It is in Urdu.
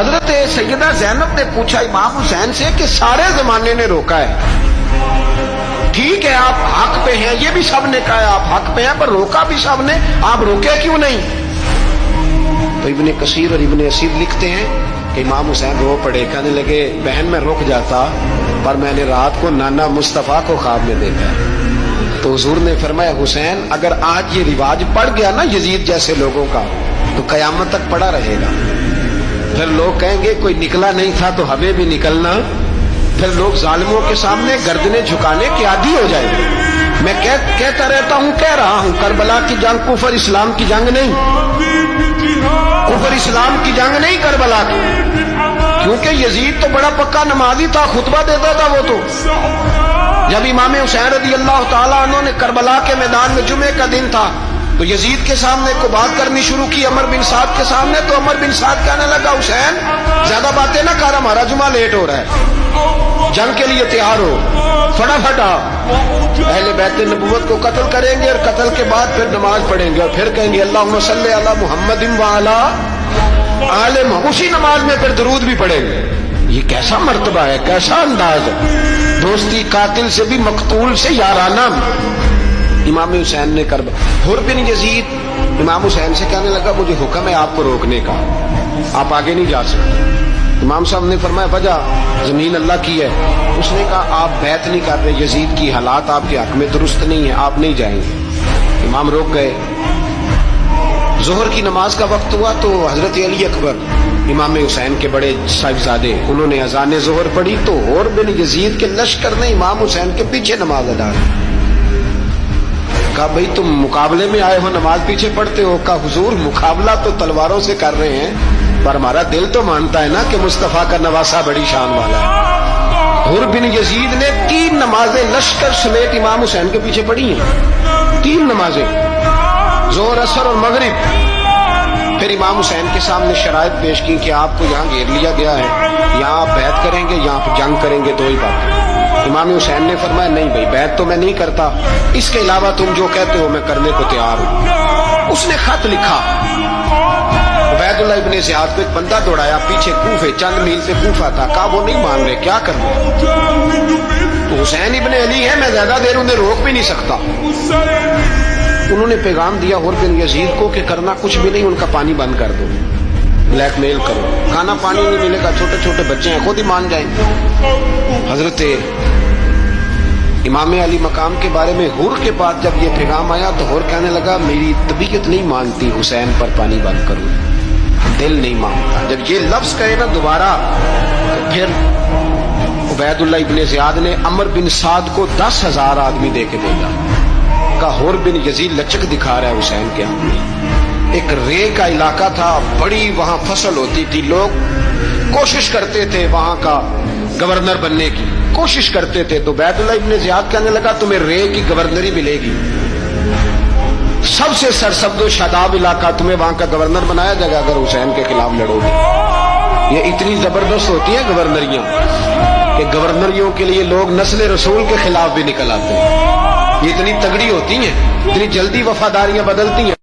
حضرت سیدہ زینب نے پوچھا امام حسین سے کہ سارے زمانے نے روکا ہے، ٹھیک ہے آپ حق پہ ہیں، یہ بھی سب نے کہا آپ حق پہ ہیں، پر روکا بھی سب نے، آپ روکے کیوں نہیں؟ تو ابن کثیر اور ابن اسیر لکھتے ہیں کہ امام حسین رو پڑے، کہنے لگے بہن میں رک جاتا پر میں نے رات کو نانا مصطفیٰ کو خواب میں دیکھا۔ تو حضور نے فرمایا حسین اگر آج یہ رواج پڑ گیا نا یزید جیسے لوگوں کا تو قیامت تک پڑا رہے گا، پھر لوگ کہیں گے کوئی نکلا نہیں تھا تو ہمیں بھی نکلنا، پھر لوگ ظالموں کے سامنے گردنیں جھکانے کے عادی ہو جائیں گے۔ میں کہتا رہتا ہوں، کہہ رہا ہوں، کربلا کی جنگ کفر اسلام کی جنگ نہیں، کفر اسلام کی جنگ نہیں کربلا کی، کیونکہ یزید تو بڑا پکا نمازی تھا، خطبہ دیتا تھا وہ تو۔ جب امام حسین رضی اللہ تعالیٰ عنہ نے کربلا کے میدان میں جمعے کا دن تھا تو یزید کے سامنے کو بات کرنی شروع کی عمر بن سعد کے سامنے، تو عمر بن سعد کہنے لگا حسین زیادہ باتیں نہ کر، ہمارا جمعہ لیٹ ہو رہا ہے، جنگ کے لیے تیار ہو، فٹافٹ آ، اہل بیت نبوت کو قتل کریں گے اور قتل کے بعد پھر نماز پڑھیں گے اور پھر کہیں گے اللہم صلی علی محمد وعلی آل محمد، اسی نماز میں پھر درود بھی پڑھیں گے۔ یہ کیسا مرتبہ ہے، کیسا انداز ہے، دوستی قاتل سے بھی مقتول سے یارانہ۔ امام حسین نے حر بن یزید امام حسین سے کہنے لگا مجھے حکم ہے آپ کو روکنے کا، آپ آگے نہیں جا سکتے۔ امام صاحب نے فرمایا وجہ زمین اللہ کی ہے، اس نے کہا آپ بیعت نہیں کر رہے، یزید کی حالات آپ کے حق میں درست نہیں ہے، آپ نہیں جائیں گے۔ امام روک گئے۔ ظہر کی نماز کا وقت ہوا تو حضرت علی اکبر امام حسین کے بڑے صاحبزادے انہوں نے اذان ظہر پڑھی تو حر بن یزید کے لشکر نے امام حسین کے پیچھے نماز ادا کی۔ کہا بھئی تم مقابلے میں آئے ہو نماز پیچھے پڑھتے ہو؟ کہا حضور مقابلہ تو تلواروں سے کر رہے ہیں پر ہمارا دل تو مانتا ہے نا کہ مصطفیٰ کا نواسہ بڑی شان والا ہے۔ حر بن یزید نے 3 نمازیں لشکر سمیت امام حسین کے پیچھے پڑھی ہیں، 3 نمازیں، ظہر اثر اور مغرب۔ پھر امام حسین کے سامنے شرائط پیش کی کہ آپ کو یہاں گھیر لیا گیا ہے، یہاں آپ بیعت کریں گے، یہاں جنگ کریں گے، 2 ہی بات۔ امام حسین نے فرمایا نہیں بھائی بیعت تو میں نہیں کرتا، اس کے علاوہ تم جو کہتے ہو میں کرنے کو تیار ہوں۔ اس نے خط لکھا، عبید اللہ ابن زیاد کو ایک بندہ دوڑایا پیچھے کوفے، چند میل سے کوفہ تھا، کہا وہ نہیں مان رہے، کیا کرنا؟ تو حسین ابن علی ہے، میں زیادہ دیر انہیں روک بھی نہیں سکتا۔ انہوں نے پیغام دیا حر بن یزید کو کہ کرنا کچھ بھی نہیں، ان کا پانی بند کر دو، بلیک میل کرو، کھانا پانی نہیں ملے گا، چھوٹے چھوٹے بچے ہیں خود ہی مان جائیں۔ حضرت امام علی مقام کے بارے میں حر کے پاس جب یہ پیغام آیا تو حر کہنے لگا میری طبیعت نہیں مانتی حسین پر پانی بند کروں، دل نہیں مانتا۔ جب یہ لفظ کہے نا دوبارہ تو پھر عبید اللہ ابن زیاد نے عمر بن سعد کو 10,000 آدمی دے کے بھیجا، کہا حر بن یزید لچک دکھا رہا ہے حسین کے ہاتھ میں۔ ایک رے کا علاقہ تھا، بڑی وہاں فصل ہوتی تھی، لوگ کوشش کرتے تھے وہاں کا گورنر بننے کی، کوشش کرتے تھے۔ تو عبید اللہ ابن زیاد کہنے لگا تمہیں رے کی گورنری ملے گی، سب سے سرسبز و شاداب علاقہ، تمہیں وہاں کا گورنر بنایا جائے گا اگر حسین کے خلاف لڑو گے۔ یہ اتنی زبردست ہوتی ہیں گورنریاں کہ گورنریوں کے لیے لوگ نسل رسول کے خلاف بھی نکل آتے ہیں، یہ اتنی تگڑی ہوتی ہیں، اتنی جلدی وفاداریاں بدلتی ہیں۔